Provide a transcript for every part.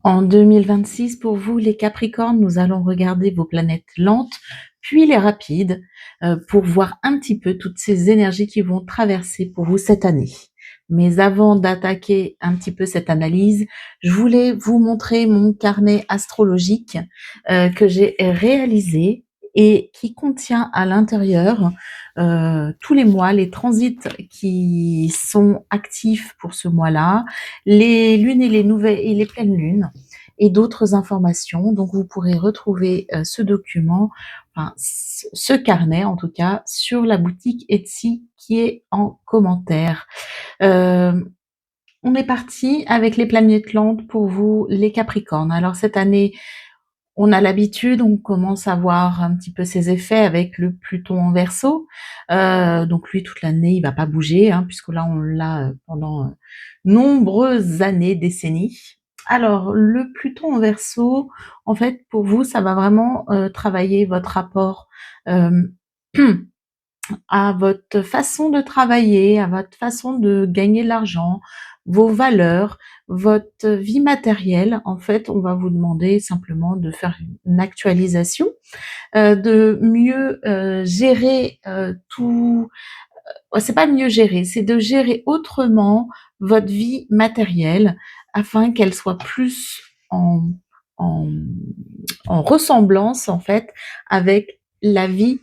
En 2026, pour vous, les Capricornes, nous allons regarder vos planètes lentes, puis les rapides, pour voir un petit peu toutes ces énergies qui vont traverser pour vous cette année. Mais avant d'attaquer un petit peu cette analyse, je voulais vous montrer mon carnet astrologique que j'ai réalisé et qui contient à l'intérieur tous les mois les transits qui sont actifs pour ce mois-là, les lunes et les nouvelles et les pleines lunes et d'autres informations. Donc vous pourrez retrouver ce document, enfin ce carnet en tout cas, sur la boutique Etsy qui est en commentaire. Euh, on est parti avec les planètes lentes pour vous, les Capricornes. Alors cette année, on a l'habitude, on commence à voir un petit peu ses effets avec le Pluton en Verseau. Donc lui, toute l'année, il va pas bouger, hein, puisque là, on l'a pendant nombreuses années, décennies. Alors, le Pluton en Verseau, en fait, pour vous, ça va vraiment travailler votre rapport euh, à votre façon de travailler, à votre façon de gagner de l'argent, vos valeurs, votre vie matérielle. En fait, on va vous demander simplement de faire une actualisation, de mieux gérer tout. C'est pas mieux gérer, c'est de gérer autrement votre vie matérielle afin qu'elle soit plus en, en, en ressemblance en fait avec la vie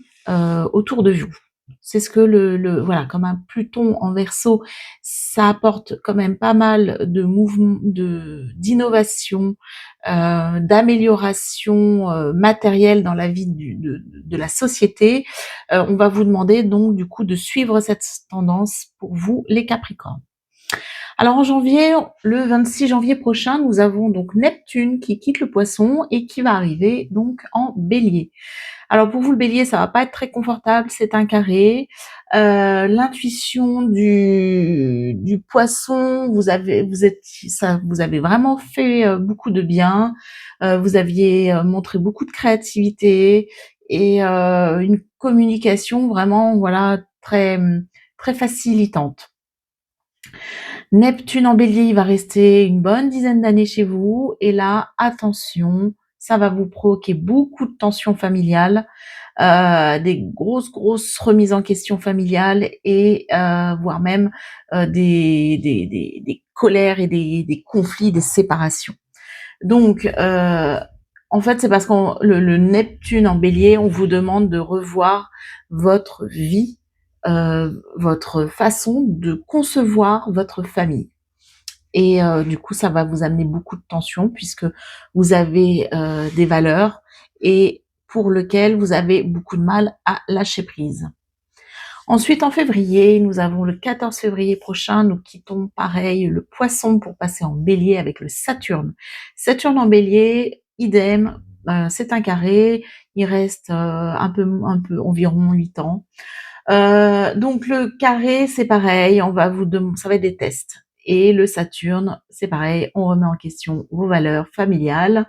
autour de vous. C'est ce que voilà, comme un Pluton en Verseau, ça apporte quand même pas mal de mouvements, d'innovation, d'amélioration matérielle dans la vie de la société. On va vous demander donc du coup de suivre cette tendance pour vous, les Capricornes. Alors en janvier, le 26 janvier prochain, nous avons donc Neptune qui quitte le Poisson et qui va arriver donc en Bélier. Alors pour vous, le Bélier, ça va pas être très confortable, c'est un carré. L'intuition du Poisson, vous avez vraiment fait beaucoup de bien. Vous aviez montré beaucoup de créativité et une communication vraiment, voilà, très facilitante. Neptune en Bélier, il va rester une bonne dizaine d'années chez vous. Et là, attention, ça va vous provoquer beaucoup de tensions familiales, des grosses remises en question familiales et voire même des colères et des conflits, des séparations. Donc, en fait, c'est parce que le Neptune en Bélier, on vous demande de revoir votre vie, votre façon de concevoir votre famille. Et du coup, ça va vous amener beaucoup de tension puisque vous avez des valeurs et pour lesquelles vous avez beaucoup de mal à lâcher prise. Ensuite, en février, nous avons le 14 février prochain, nous quittons pareil le Poisson pour passer en Bélier avec le Saturne. Saturne en Bélier, idem, c'est un carré, il reste un peu environ 8 ans. Donc le carré, c'est pareil, ça va être des tests. Et le Saturne, c'est pareil, on remet en question vos valeurs familiales.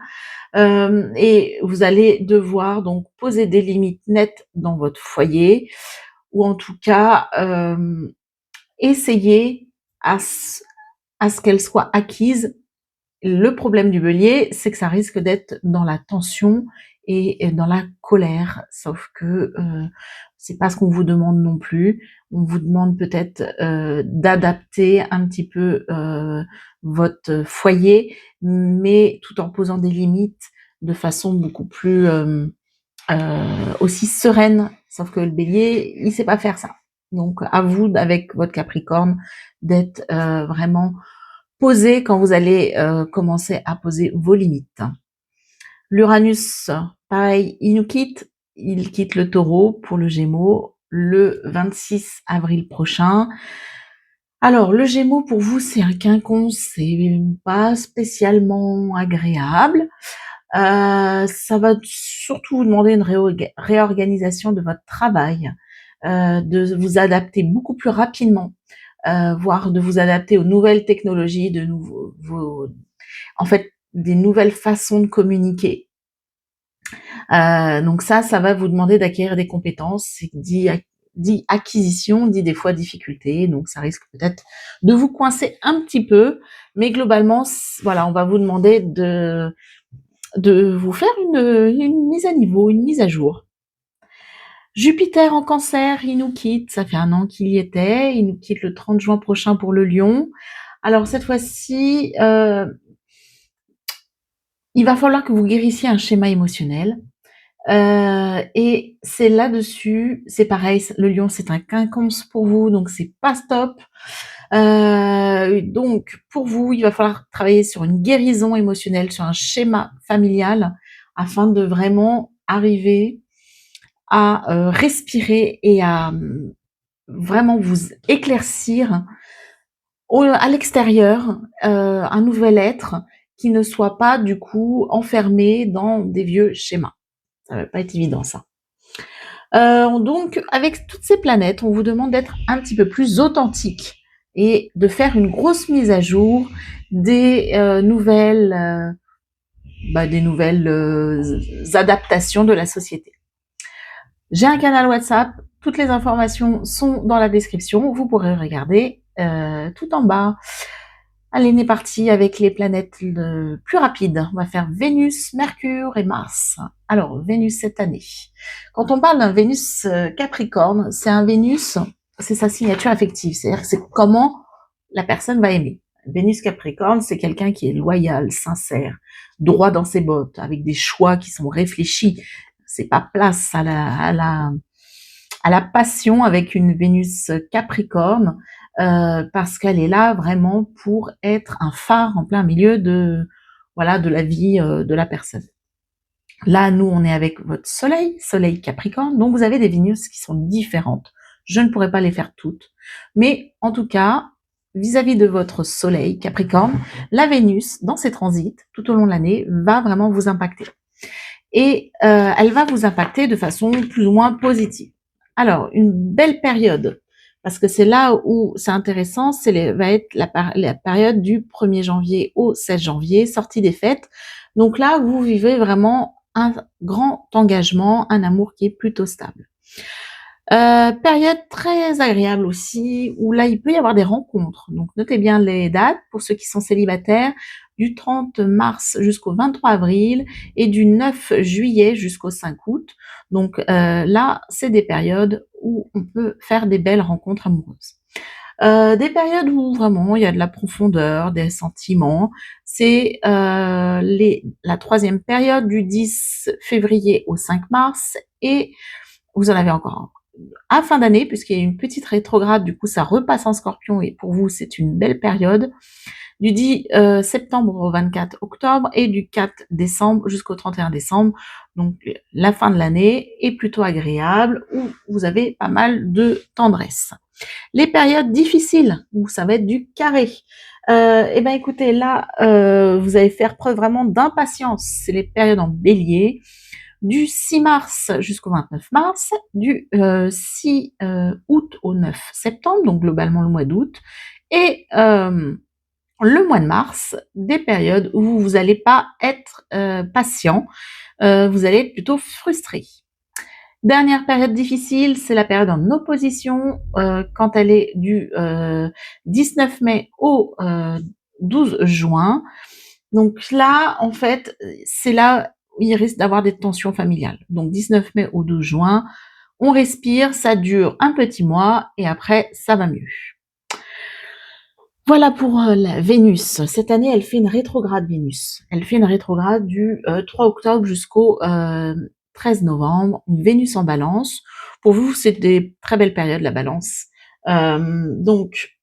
Et vous allez devoir donc poser des limites nettes dans votre foyer, ou en tout cas essayer à ce qu'elles soient acquises. Le problème du Bélier, c'est que ça risque d'être dans la tension et dans la colère, sauf que c'est pas ce qu'on vous demande non plus. On vous demande peut-être d'adapter un petit peu votre foyer, mais tout en posant des limites de façon beaucoup plus aussi sereine. Sauf que le Bélier, il sait pas faire ça. Donc à vous, avec votre Capricorne, d'être vraiment posé quand vous allez commencer à poser vos limites. L'Uranus, pareil, il quitte le Taureau pour le Gémeaux le 26 avril prochain. Alors, le Gémeaux, pour vous, c'est un quinconce, c'est pas spécialement agréable. Ça va surtout vous demander une réorganisation de votre travail, de vous adapter beaucoup plus rapidement, voire de vous adapter aux nouvelles technologies, en fait, des nouvelles façons de communiquer. Donc ça va vous demander d'acquérir des compétences, dit acquisition, dit des fois difficulté, donc ça risque peut-être de vous coincer un petit peu, mais globalement, voilà, on va vous demander de vous faire une mise à niveau, une mise à jour. Jupiter en Cancer, il nous quitte, ça fait 1 an qu'il y était, il nous quitte le 30 juin prochain pour le Lion. Alors cette fois-ci, il va falloir que vous guérissiez un schéma émotionnel. Et c'est là-dessus, c'est pareil, le Lion, c'est un quinconce pour vous, donc c'est pas stop. Donc pour vous, il va falloir travailler sur une guérison émotionnelle, sur un schéma familial, afin de vraiment arriver à respirer et à vraiment vous éclaircir à l'extérieur, un nouvel être qui ne soit pas du coup enfermé dans des vieux schémas. Ça va pas être évident ça. Donc avec toutes ces planètes, on vous demande d'être un petit peu plus authentique et de faire une grosse mise à jour des nouvelles adaptations de la société. J'ai un canal WhatsApp, toutes les informations sont dans la description, vous pourrez regarder tout en bas. Allez, on est parti avec les planètes plus rapides. On va faire Vénus, Mercure et Mars. Alors, Vénus cette année. Quand on parle d'un Vénus Capricorne, c'est un Vénus, c'est sa signature affective, c'est-à-dire que c'est comment la personne va aimer. Vénus Capricorne, c'est quelqu'un qui est loyal, sincère, droit dans ses bottes, avec des choix qui sont réfléchis. C'est pas place à la passion avec une Vénus Capricorne, parce qu'elle est là vraiment pour être un phare en plein milieu de la vie de la personne. Là, nous, on est avec votre Soleil Capricorne, donc vous avez des Vénus qui sont différentes. Je ne pourrais pas les faire toutes, mais en tout cas, vis-à-vis de votre Soleil Capricorne, la Vénus, dans ses transits, tout au long de l'année, va vraiment vous impacter. Et elle va vous impacter de façon plus ou moins positive. Alors, une belle période, parce que c'est là où c'est intéressant, va être la période du 1er janvier au 16 janvier, sortie des fêtes. Donc là, vous vivez vraiment un grand engagement, un amour qui est plutôt stable. Période très agréable aussi, où là, il peut y avoir des rencontres. Donc, notez bien les dates pour ceux qui sont célibataires, du 30 mars jusqu'au 23 avril et du 9 juillet jusqu'au 5 août. Donc là, c'est des périodes où on peut faire des belles rencontres amoureuses. Des périodes où vraiment il y a de la profondeur, des sentiments. C'est la 3e période du 10 février au 5 mars et vous en avez encore à fin d'année, puisqu'il y a une petite rétrograde, du coup ça repasse en Scorpion et pour vous c'est une belle période, du 10 septembre au 24 octobre et du 4 décembre jusqu'au 31 décembre. Donc la fin de l'année est plutôt agréable, où vous avez pas mal de tendresse. Les périodes difficiles, où ça va être du carré. Eh ben écoutez, là, vous allez faire preuve vraiment d'impatience. C'est les périodes en bélier, du 6 mars jusqu'au 29 mars, du 6 août au 9 septembre, donc globalement le mois d'août, et le mois de mars, des périodes où vous n'allez pas être patient, vous allez être plutôt frustré. Dernière période difficile, c'est la période en opposition, quand elle est du 19 mai au 12 juin. Donc là, en fait, c'est là où il risque d'avoir des tensions familiales. Donc 19 mai au 12 juin, on respire, ça dure un petit mois et après, ça va mieux. Voilà pour la Vénus. Cette année, elle fait une rétrograde Vénus. Elle fait une rétrograde du 3 octobre jusqu'au 13 novembre, une Vénus en balance. Pour vous, c'est des très belles périodes, la balance. Donc,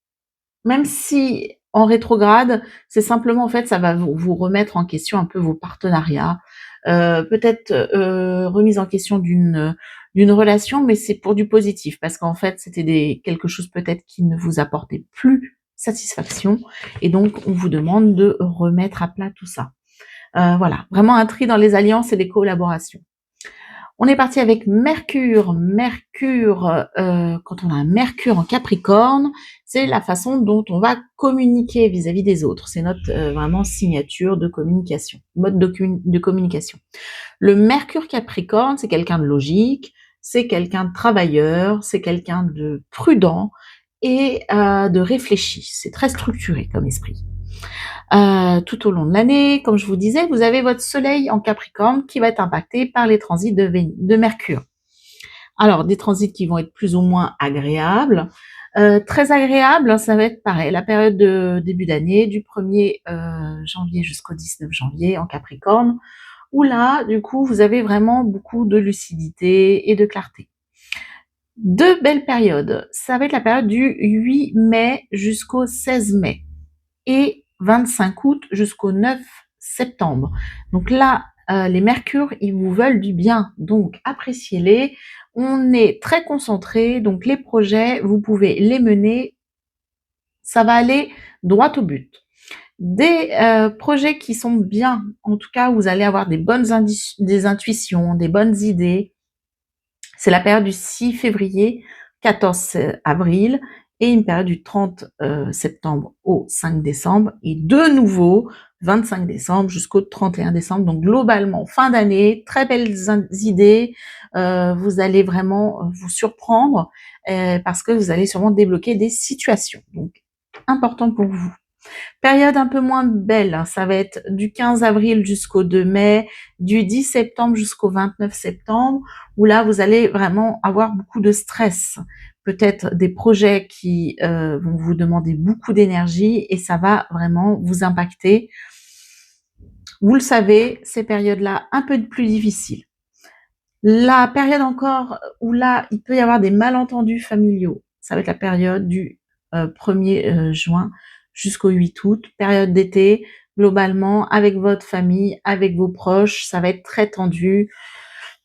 même si en rétrograde, c'est simplement, en fait, ça va vous remettre en question un peu vos partenariats, peut-être remise en question d'une relation, mais c'est pour du positif, parce qu'en fait, c'était quelque chose peut-être qui ne vous apportait plus satisfaction, et donc on vous demande de remettre à plat tout ça. Voilà, vraiment un tri dans les alliances et les collaborations. On est parti avec Mercure. Mercure, quand on a un Mercure en Capricorne, c'est la façon dont on va communiquer vis-à-vis des autres. C'est notre vraiment signature de communication, mode de communication. Le Mercure Capricorne, c'est quelqu'un de logique, c'est quelqu'un de travailleur, c'est quelqu'un de prudent et de réfléchi. C'est très structuré comme esprit. Tout au long de l'année, comme je vous disais, vous avez votre soleil en Capricorne qui va être impacté par les transits de Mercure. Alors, des transits qui vont être plus ou moins agréables. Très agréable, ça va être pareil, la période de début d'année, du 1er janvier jusqu'au 19 janvier en Capricorne, où là, du coup, vous avez vraiment beaucoup de lucidité et de clarté. Deux belles périodes, ça va être la période du 8 mai jusqu'au 16 mai et 25 août jusqu'au 9 septembre. Donc là, les mercures, ils vous veulent du bien, donc appréciez-les. On est très concentré, donc les projets, vous pouvez les mener, ça va aller droit au but. Des projets qui sont bien, en tout cas, vous allez avoir des bonnes des intuitions, des bonnes idées. C'est la période du 6 février, 14 avril et une période du 30 septembre au 5 décembre et de nouveau 25 décembre jusqu'au 31 décembre. Donc globalement, fin d'année, très belles idées. Vous allez vraiment vous surprendre parce que vous allez sûrement débloquer des situations. Donc important pour vous. Période un peu moins belle, hein, ça va être du 15 avril jusqu'au 2 mai, du 10 septembre jusqu'au 29 septembre, où là, vous allez vraiment avoir beaucoup de stress. Peut-être des projets qui vont vous demander beaucoup d'énergie et ça va vraiment vous impacter. Vous le savez, ces périodes-là, un peu plus difficiles. La période encore où là, il peut y avoir des malentendus familiaux, ça va être la période du 1er juin jusqu'au 8 août, période d'été, globalement, avec votre famille, avec vos proches, ça va être très tendu.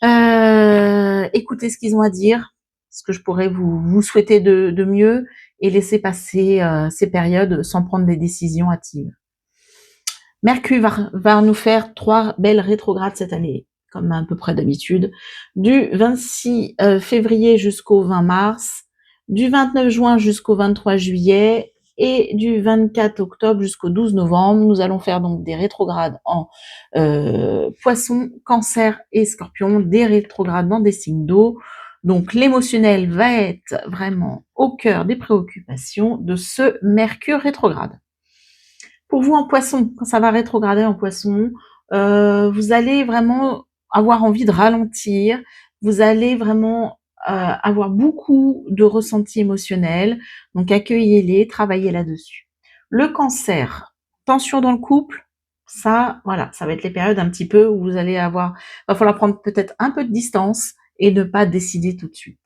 Écoutez ce qu'ils ont à dire, ce que je pourrais vous souhaiter de mieux, et laisser passer ces périodes sans prendre des décisions hâtives. Mercure va nous faire 3 belles rétrogrades cette année, comme à peu près d'habitude, du 26 février jusqu'au 20 mars, du 29 juin jusqu'au 23 juillet et du 24 octobre jusqu'au 12 novembre. Nous allons faire donc des rétrogrades en Poisson, Cancer et Scorpion, des rétrogrades dans des signes d'eau. Donc l'émotionnel va être vraiment au cœur des préoccupations de ce Mercure rétrograde. Pour vous en Poisson, quand ça va rétrograder en Poisson, vous allez vraiment avoir envie de ralentir, vous allez vraiment avoir beaucoup de ressentis émotionnels, donc accueillez-les, travaillez là-dessus. Le Cancer, tension dans le couple, ça, voilà, ça va être les périodes un petit peu où vous allez va falloir prendre peut-être un peu de distance et ne pas décider tout de suite.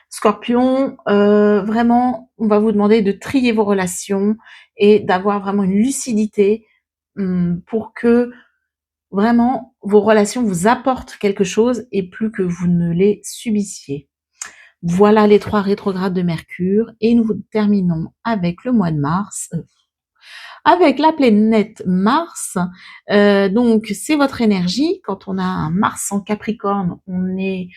Scorpion, vraiment, on va vous demander de trier vos relations et d'avoir vraiment une lucidité pour que vraiment vos relations vous apportent quelque chose et plus que vous ne les subissiez. Voilà les 3 rétrogrades de Mercure et nous terminons avec le mois de mars, avec la planète Mars. Donc c'est votre énergie. Quand on a un Mars en Capricorne, on est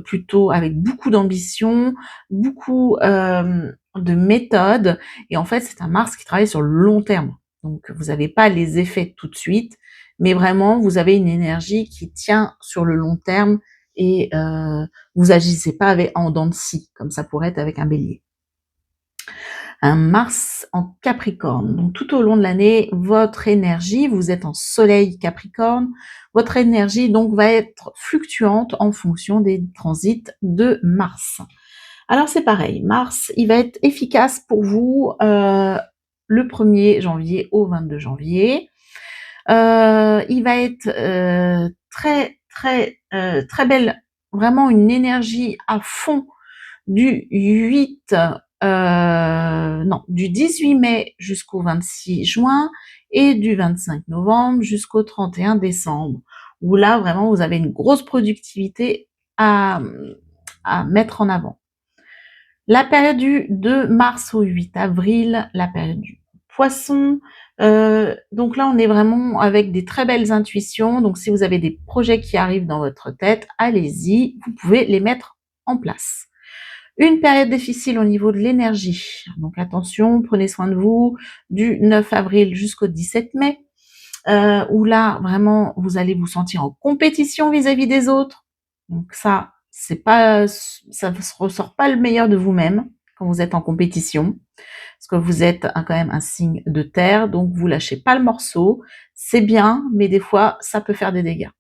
plutôt avec beaucoup d'ambition, beaucoup de méthode, et en fait c'est un Mars qui travaille sur le long terme. Donc vous n'avez pas les effets tout de suite, mais vraiment vous avez une énergie qui tient sur le long terme et vous agissez pas en dents de scie, comme ça pourrait être avec un Bélier. Un Mars en Capricorne. Donc tout au long de l'année, votre énergie, vous êtes en Soleil Capricorne, votre énergie donc va être fluctuante en fonction des transits de Mars. Alors c'est pareil, Mars, il va être efficace pour vous le 1er janvier au 22 janvier. Il va être très belle, vraiment une énergie à fond du 18 mai jusqu'au 26 juin et du 25 novembre jusqu'au 31 décembre, où là vraiment vous avez une grosse productivité à mettre en avant. La période du 2 mars au 8 avril, la période du Poisson. Donc là, on est vraiment avec des très belles intuitions. Donc si vous avez des projets qui arrivent dans votre tête, allez-y, vous pouvez les mettre en place. Une période difficile au niveau de l'énergie. Donc attention, prenez soin de vous, du 9 avril jusqu'au 17 mai, où là, vraiment, vous allez vous sentir en compétition vis-à-vis des autres. Donc ça, c'est pas, ça ne ressort pas le meilleur de vous-même quand vous êtes en compétition, parce que vous êtes quand même un signe de terre, donc vous lâchez pas le morceau. C'est bien, mais des fois, ça peut faire des dégâts.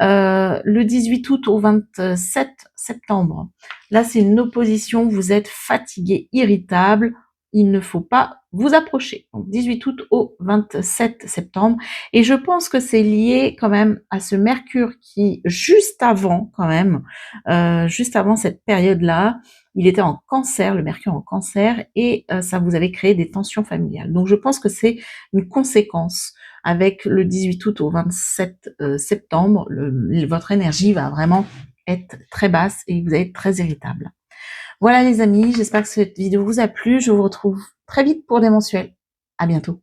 Le 18 août au 27 septembre, là c'est une opposition, vous êtes fatigué, irritable, il ne faut pas vous approcher. Donc 18 août au 27 septembre, et je pense que c'est lié quand même à ce Mercure qui, juste avant quand même, juste avant cette période-là, il était en cancer, le Mercure en cancer, et ça vous avait créé des tensions familiales. Donc je pense que c'est une conséquence. Avec le 18 août au 27 septembre, votre énergie va vraiment être très basse et vous allez être très irritable. Voilà les amis, j'espère que cette vidéo vous a plu. Je vous retrouve très vite pour des mensuels. À bientôt.